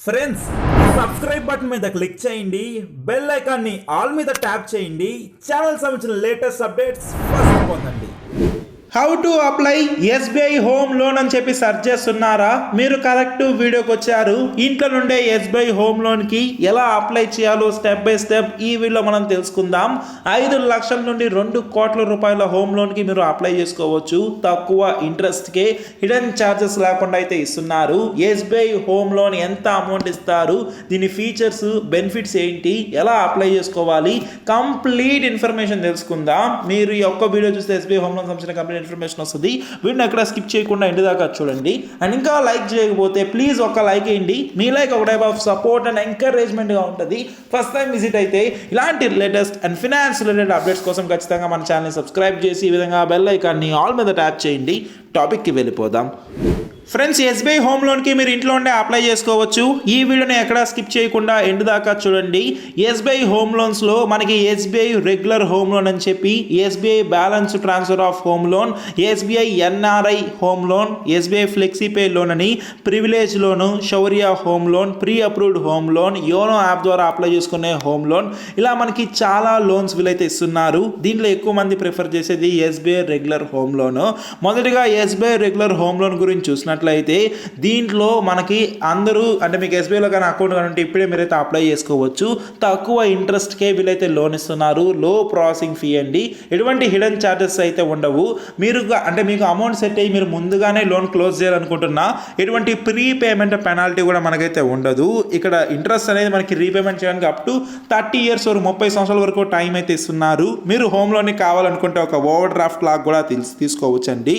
Friends subscribe button మీద click చేయండి, bell ఐకాన్ని ఆల్ మీద ట్యాప్ చేయండి. ఛానల్ సంబంధించిన లేటెస్ట్ అప్డేట్స్ ఫస్ట్ పొందండి. How to apply SBI home loan అని చెప్పి సెర్చ్ చేస్తున్నారా? మీరు కరెక్ట్ వీడియోకి వచ్చారు. ఇంట్లో నుండే ఎస్బీఐ హోమ్ లోన్కి ఎలా అప్లై చేయాలో స్టెప్ బై స్టెప్ ఈ వీడియోలో మనం తెలుసుకుందాం. 5 లక్షల నుండి 2 కోట్ల రూపాయల హోమ్ లోన్కి మీరు అప్లై చేసుకోవచ్చు. తక్కువ ఇంట్రెస్ట్కే హిడెన్ ఛార్జెస్ లేకుండా అయితే ఇస్తున్నారు. ఎస్బీఐ హోమ్ లోన్ ఎంత అమౌంట్ ఇస్తారు, దీని ఫీచర్స్ బెనిఫిట్స్ ఏంటి, ఎలా అప్లై చేసుకోవాలి, కంప్లీట్ ఇన్ఫర్మేషన్ తెలుసుకుందాం. మీరు ఈ ఒక్క వీడియో చూస్తే ఎస్బీఐ హోమ్ లోన్ సంబంధించిన కంప్లీట్ ఇన్ఫర్మేషన్ వస్తుంది. వీడిని ఎక్కడ స్కిప్ చేయకుండా ఇంటి దాకా చూడండి. అండ్ ఇంకా లైక్ చేయకపోతే ప్లీజ్ ఒక లైక్ వేయండి. మీ లైక్ ఒక టైప్ ఆఫ్ సపోర్ట్ అండ్ ఎంకరేజ్మెంట్గా ఉంటుంది. ఫస్ట్ టైం విజిట్ అయితే ఇలాంటి latest and finance related updates కోసం ఖచ్చితంగా మన ఛానల్ని సబ్స్క్రైబ్ చేసి ఈ విధంగా బెల్ ఐకాన్ని ఆల్ మీద ట్యాప్ చేయండి. టాపిక్కి వెళ్ళిపోదాం. ఫ్రెండ్స్, ఎస్బీఐ హోమ్ లోన్కి మీరు ఇంట్లో ఉండే అప్లై చేసుకోవచ్చు. ఈ వీడియోని ఎక్కడ స్కిప్ చేయకుండా ఎండ్ దాకా చూడండి. ఎస్బీఐ హోమ్ లోన్స్లో మనకి ఎస్బీఐ రెగ్యులర్ హోమ్ లోన్ అని చెప్పి, SBI balance transfer of home loan, SBI NRI home loan, SBI Flexipay loan అని, privilege loan, Shaurya home loan, pre approved home loan, YONO app ద్వారా apply చేసుకునే home loan, ఇలా మనకి చాలా loans వీలైతే ఇస్తున్నారు. దీంట్లో ఎక్కువ మంది ప్రిఫర్ చేసేది ఎస్బీఐ రెగ్యులర్ హోమ్ లోన్. మొదటిగా ఎస్బీఐ రెగ్యులర్ హోమ్ లోన్ గురించి చూసినట్లయితే దీంట్లో మనకి అందరూ అంటే మీకు ఎస్బీఐలో కానీ అకౌంట్ కానీ ఉంటే ఇప్పుడే మీరైతే అప్లై చేసుకోవచ్చు. తక్కువ ఇంట్రెస్ట్కే వీళ్ళైతే లోన్ ఇస్తున్నారు. లో ప్రాసెసింగ్ ఫీ అండి. ఎటువంటి హిడెన్ ఛార్జెస్ అయితే ఉండవు. మీరు అంటే మీకు అమౌంట్ సెట్ అయ్యి మీరు ముందుగానే లోన్ క్లోజ్ చేయాలనుకుంటున్నా ఎటువంటి ప్రీ పేమెంట్ పెనాల్టీ కూడా మనకైతే ఉండదు. ఇక్కడ ఇంట్రెస్ట్ అనేది మనకి రీపేమెంట్ చేయడానికి అప్ టు 30 ఇయర్స్ వరకు 30 సంవత్సరాల వరకు టైం అయితే ఇస్తున్నారు. మీరు హోమ్ లోన్ కావాలనుకుంటే ఒక ఓవర్ డ్రాఫ్ట్ లాగా కూడా తీసుకోవచ్చు అండి.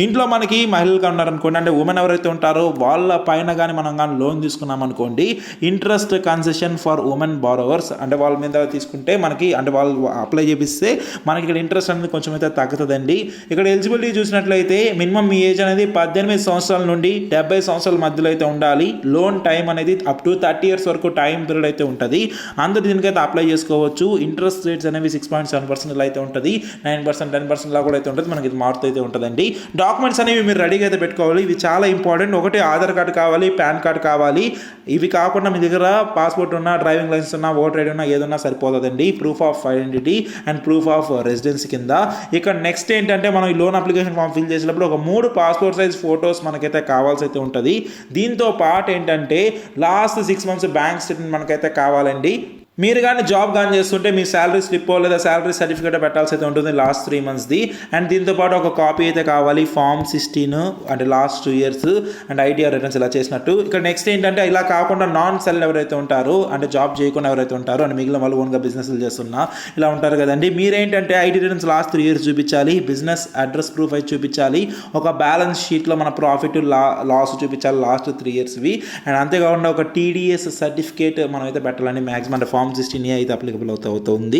ఇంట్లో మనకి మహిళలుగా ఉన్నారనుకోండి, అంటే ఉమెన్ ఎవరైతే ఉంటారో వాళ్ళ పైన కానీ మనం కానీ లోన్ తీసుకున్నాం అనుకోండి, interest concession for women borrowers, అంటే వాళ్ళ మీద తీసుకుంటే మనకి అంటే వాళ్ళు అప్లై చేపిస్తే మనకి ఇక్కడ ఇంట్రెస్ట్ అనేది కొంచెం అయితే తగ్గుతుందండి. ఇక్కడ ఎలిజిబిలిటీ చూసినట్లయితే మినిమం మీ ఏజ్ అనేది 18 సంవత్సరాల నుండి 70 సంవత్సరాల మధ్యలో అయితే ఉండాలి. లోన్ టైం అనేది అప్ టు 30 ఇయర్స్ వరకు టైం పీరియడ్ అయితే ఉంటుంది. అందరూ దీనికైతే అప్లై చేసుకోవచ్చు. ఇంట్రెస్ట్ రేట్స్ అనేవి 6.7% ఇలా అయితే ఉంటుంది. 9%, 10% లా కూడా అయితే ఉంటుంది. మనకి ఇది మారుతూ అయితే ఉంటుందండి. డాక్యుమెంట్స్ అనేవి మీరు రెడీగా అయితే పెట్టుకోవాలి. ఇవి చాలా ఇంపార్టెంట్. ఒకటి ఆధార్ కార్డు కావాలి, పాన్ కార్డు కావాలి. ఇవి కాకుండా మీ దగ్గర పాస్పోర్ట్ ఉన్నా, డ్రైవింగ్ లైసెన్స్ ఉన్నా, ఓటర్ ఐడి ఉన్నా ఏదన్నా సరిపోతుందండి. Proof of identity and proof of residency కింద. ఇక నెక్స్ట్ ఏంటంటే మనం ఈ లోన్ అప్లికేషన్ ఫామ్ ఫిల్ చేసినప్పుడు ఒక 3 పాస్పోర్ట్ సైజ్ ఫొటోస్ మనకైతే కావాల్సి అయితే ఉంటుంది. దీంతో పాటు ఏంటంటే లాస్ట్ 6 మంత్స్ బ్యాంక్ స్టేట్మెంట్ మనకైతే కావాలండి. మీరు కానీ జాబ్ కానీ చేస్తుంటే మీ శాలరీ స్లిప్ లేదా శాలరీ సర్టిఫికేట్ పెట్టాల్సి అయితే ఉంటుంది లాస్ట్ 3 మంత్స్ది. అండ్ దీంతోపాటు ఒక కాపీ అయితే కావాలి, ఫామ్ 16 అంటే last 2 years and ITR returns ఇలా చేసినట్టు. ఇక్కడ నెక్స్ట్ ఏంటంటే ఇలా కాకుండా నాన్ సెల్ ఎవరైతే ఉంటారో అంటే జాబ్ చేయకుండా ఎవరైతే ఉంటారో అంటే మిగిలిన వాళ్ళు ఓన్గా బిజినెస్లు చేస్తున్నా ఇలా ఉంటారు కదండి. మీరేంటంటే ఐటీ రిటర్న్స్ లాస్ట్ 3 ఇయర్స్ చూపించాలి, బిజినెస్ అడ్రస్ ప్రూఫ్ అయితే చూపించాలి, ఒక బ్యాలెన్స్ షీట్లో మన ప్రాఫిట్ లాస్ చూపించాలి లాస్ట్ 3 ఇయర్స్వి. అండ్ అంతేకాకుండా ఒక టీడీఎస్ సర్టిఫికేట్ మనం అయితే పెట్టాలని మ్యాక్సిమం అంటే ఫామ్ 16 అయితే అప్లికబుల్ అవుతుంది.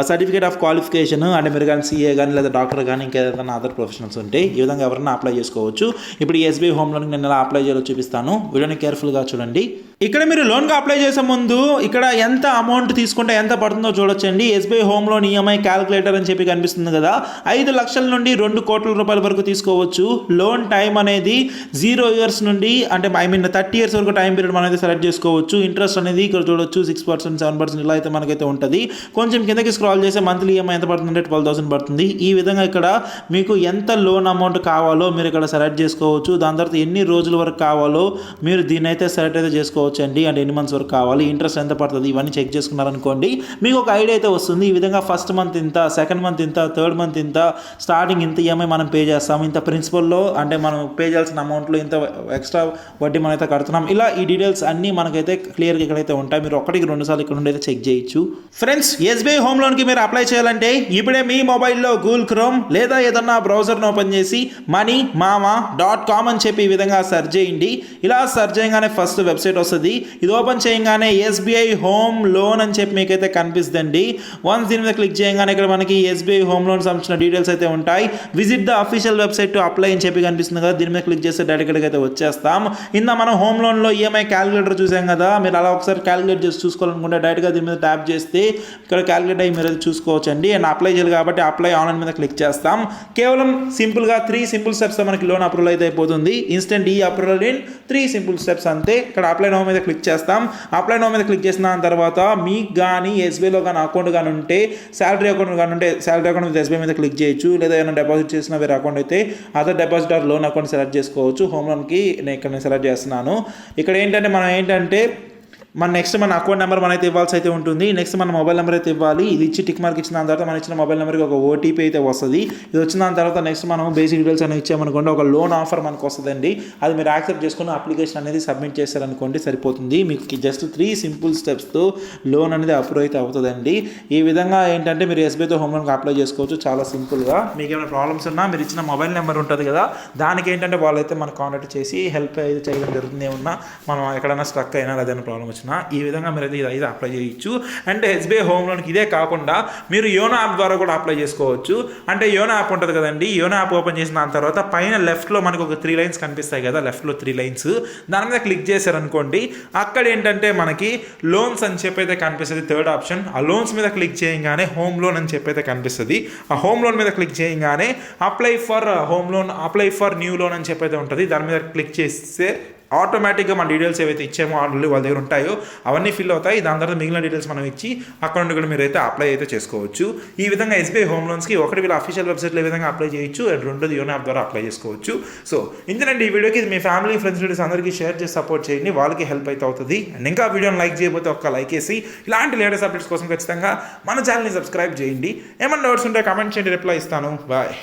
సర్టిఫికేట్ ఆఫ్ క్వాలిఫికేషన్ అంటే మీరు కానీ సీఏ కానీ లేదా డాక్టర్ కానీ ఇంకేదైనా అదర్ ప్రొఫెషనల్స్ ఉంటే ఈ విధంగా ఎవరైనా అప్లై చేసుకోవచ్చు. ఇప్పుడు ఎస్బీఐ హోమ్ లోన్కి నేను ఎలా అప్లై చేయాలో చూపిస్తాను. వీడియోని కేర్ఫుల్గా చూడండి. ఇక్కడ మీరు లోన్గా అప్లై చేసే ముందు ఇక్కడ ఎంత అమౌంట్ తీసుకుంటే ఎంత పడుతుందో చూడొచ్చండి. SBI home loan EMI calculator అని చెప్పి కనిపిస్తుంది కదా. 5 లక్షల నుండి 2 కోట్ల రూపాయల వరకు తీసుకోవచ్చు. లోన్ టైం అనేది 0 ఇయర్స్ నుండి అంటే 30 ఇయర్స్ వరకు టైం పీరియడ్ మనం అయితే సెలెక్ట్ చేసుకోవచ్చు. ఇంట్రెస్ట్ అనేది ఇక్కడ చూడొచ్చు 6%, 7% ఇలా అయితే మనకైతే ఉంటుంది. కొంచెం కిందకి స్క్రాల్ చేస్తే మంత్లీ ఈఎంఐ ఎంత పడుతుందంటే 12,000 పడుతుంది. ఈ విధంగా ఇక్కడ మీకు ఎంత లోన్ అమౌంట్ కావాలో మీరు ఇక్కడ సెలెక్ట్ చేసుకోవచ్చు. దాని తర్వాత ఎన్ని రోజుల వరకు కావాలో మీరు దీన్ని అయితే సెలెక్ట్ అయితే చేసుకోవచ్చు అండి. అంటే ఎన్ని మంత్స్ వరకు కావాలి, ఇంట్రెస్ట్ ఎంత పడుతుంది, ఇవన్నీ చెక్ చేసుకున్నారనుకోండి మీకు ఒక ఐడియా అయితే వస్తుంది. ఈ విధంగా ఫస్ట్ మంత్ ఇంత, సెకండ్ మంత్ ఇంత, థర్డ్ మంత్ ఇంత, స్టార్టింగ్ ఇంత ఈఎంఐ మనం పే చేస్తాం, ఇంత ప్రిన్సిపల్లో అంటే మనం పే చేయాల్సిన అమౌంట్లో ఇంత ఎక్స్ట్రా వడ్డీ మనం అయితే కడుతున్నాం. ఇలా ఈ డీటెయిల్స్ అన్నీ మనకైతే క్లియర్గా ఇక్కడైతే ఉంటాయి. మీరు 1-2 సార్లు ఇక్కడ నుండి అయితే చెక్ చేయొచ్చు. ఫ్రెండ్స్, ఎస్బీఐ హోమ్ లోన్కి మీరు అప్లై చేయాలంటే ఇప్పుడే మీ మొబైల్లో గూగుల్ క్రోమ్ లేదా ఏదన్నా బ్రౌజర్ను ఓపెన్ చేసి moneyMama.com అని చెప్పి ఈ విధంగా సెర్చ్ చేయండి. ఇలా సెర్చ్ చేయగానే ఫస్ట్ వెబ్సైట్ వస్తుంది. ఇది ఓపెన్ చేయగానే ఎస్బీఐ హోమ్ లోన్ అని చెప్పి మీకైతే కనిపిస్తుందండి. వన్స్ దీని మీద క్లిక్ చేయగానే ఇక్కడ మనకి ఎస్బీఐ హోమ్ లోన్ సంబంధించిన డీటెయిల్స్ అయితే ఉంటాయి. Visit the official website to apply అని చెప్పి కనిపిస్తుంది కదా. దీని మీద క్లిక్ చేస్తే డైరెక్ట్గా అయితే వచ్చేస్తాం. మనం హోమ్ లోన్లో ఈఎంఐ క్యాలిక్యులేటర్ చూసాం కదా. మీరు అలా ఒకసారి క్యాలిక్యులేట్ చేసి చూసుకోవాలనుకుంటే డైరెక్ట్గా దీని మీద ట్యాప్ చేస్తే ఇక్కడ క్యాలిక్యులేట్ అయ్యి మీరు అది చూసుకోవచ్చు అండి. అండ్ అప్లై చేయాలి కాబట్టి అప్లై ఆన్లైన్ మీద క్లిక్ చేస్తాం. కేవలం సింపుల్గా 3 సింపుల్ స్టెప్స్ మనకి లోన్ అప్రూవల్ అయితే అయిపోతుంది. ఇన్స్టెంట్ ఈ అప్రూవల్ ఇన్ 3 సింపుల్ స్టెప్స్ అంతే. ఇక్కడ అప్లై నో మీద క్లిక్ చేస్తాం. అప్లై నో మీద క్లిక్ చేసిన తర్వాత మీకు కానీ ఎస్బీఐలో కానీ అకౌంట్ కానీ ఉంటే శాలరీ అకౌంట్ కానీ ఉంటే శాలరీ అకౌంట్ మీద ఎస్బీఐ మీద క్లిక్ చేయొచ్చు. లేదా ఏమైనా డిపాజిట్ చేసిన వేరే అకౌంట్ అయితే other deposit are loan account select చేసుకోవచ్చు. హోమ్ లోన్కి నేను ఇక్కడ సెలెక్ట్ చేస్తున్నాను. ఇక్కడ ఏంటంటే మనం ఏంటంటే నెక్స్ట్ మన అకౌంట్ నెంబర్ మనైతే ఇవ్వాల్సి అయితే ఉంటుంది. నెక్స్ట్ మన మొబైల్ నెంబర్ అయితే ఇవ్వాలి. ఇది ఇచ్చి టిక్ మార్క్ ఇచ్చిన తర్వాత మనం ఇచ్చిన మొబైల్ నెంబర్కి ఒక ఓటీపీ అయితే వస్తుంది. ఇది వచ్చిన దాని తర్వాత నెక్స్ట్ మనం బేసిక్ డీటెయిల్స్ అనేవి ఇచ్చామనుకోండి ఒక లోన్ ఆఫర్ మనకు వస్తుందండి. అది మీరు యాక్సెప్ట్ చేసుకుని అప్లికేషన్ అనేది సబ్మిట్ చేశారనుకోండి సరిపోతుంది. మీకు జస్ట్ 3 సింపుల్ స్టెప్స్తో లోన్ అనేది అప్రూవ్ అయితే అవుతుందండి. ఈ విధంగా ఏంటంటే మీరు ఎస్బీఐతో హోమ్ లోన్కి అప్లై చేసుకోవచ్చు చాలా సింపుల్గా. మీకు ఏమైనా ప్రాబ్లమ్స్ ఉన్నా మీరు ఇచ్చిన మొబైల్ నెంబర్ ఉంటుంది కదా దానికి ఏంటంటే వాళ్ళైతే మనకు కాంటాక్ట్ చేసి హెల్ప్ అయితే చేయడం జరుగుతుంది. ఏమన్నా మనం ఎక్కడైనా స్ట్రక్ అయినా ఏదైనా ప్రాబ్లమ్ వచ్చినా ఈ విధంగా మీరు అయితే అప్లై చేయొచ్చు. అంటే ఎస్బీఐ హోమ్ లోన్కి ఇదే కాకుండా మీరు యోనో యాప్ ద్వారా కూడా అప్లై చేసుకోవచ్చు. అంటే యోనో యాప్ ఉంటుంది కదండి, యోనో యాప్ ఓపెన్ చేసిన దాని తర్వాత పైన లెఫ్ట్లో మనకు ఒక 3 లైన్స్ కనిపిస్తాయి కదా, లెఫ్ట్లో 3 లైన్స్ దాని మీద క్లిక్ చేశారనుకోండి అక్కడ ఏంటంటే మనకి లోన్స్ అని చెప్పి అయితే కనిపిస్తుంది. థర్డ్ ఆప్షన్ ఆ లోన్స్ మీద క్లిక్ చేయగానే హోమ్ లోన్ అని చెప్పి అయితే కనిపిస్తుంది. ఆ హోమ్ లోన్ మీద క్లిక్ చేయగానే apply for home loan apply for new loan అని చెప్పి అయితే ఉంటుంది. దాని మీద క్లిక్ చేస్తే ఆటోమేటిక్గా మన డీటెయిల్స్ ఏవైతే ఇచ్చామో ఆల్రెడీ వాళ్ళ దగ్గర ఉంటాయో అవన్నీ ఫిల్ అవుతాయి. దాని తర్వాత మిగిలిన డీటెయిల్స్ మనం ఇచ్చి అక్కడ నుండి కూడా మీరు అయితే అప్లై అయితే చేసుకోవచ్చు. ఈ విధంగా ఎస్బీఐ హోమ్ లోన్స్కి ఒకటి వీళ్ళ అఫీషియల్ వెబ్సైట్లో ఏ విధంగా అప్లై చేయొచ్చు అండ్ రెండోది యోనో యాప్ ద్వారా అప్లై చేసుకోవచ్చు. సో ఇంతేనండి ఈ వీడియోకి. ఇది మీ ఫ్యామిలీ ఫ్రెండ్స్ రిలేటివ్స్ అందరికీ షేర్ చేసి సపోర్ట్ చేయండి, వాళ్ళకి హెల్ప్ అయితే అవుతుంది. అండ్ ఇంకా వీడియోని లైక్ చేయకపోతే ఒక్క లైక్ వేసి ఇలాంటి లేటెస్ట్ అప్డేట్స్ కోసం ఖచ్చితంగా మన ఛానల్ని సబ్స్క్రైబ్ చేయండి. ఏమన్నా డౌట్స్ ఉంటే కామెంట్ చేయండి, రిప్లై ఇస్తాను. బాయ్.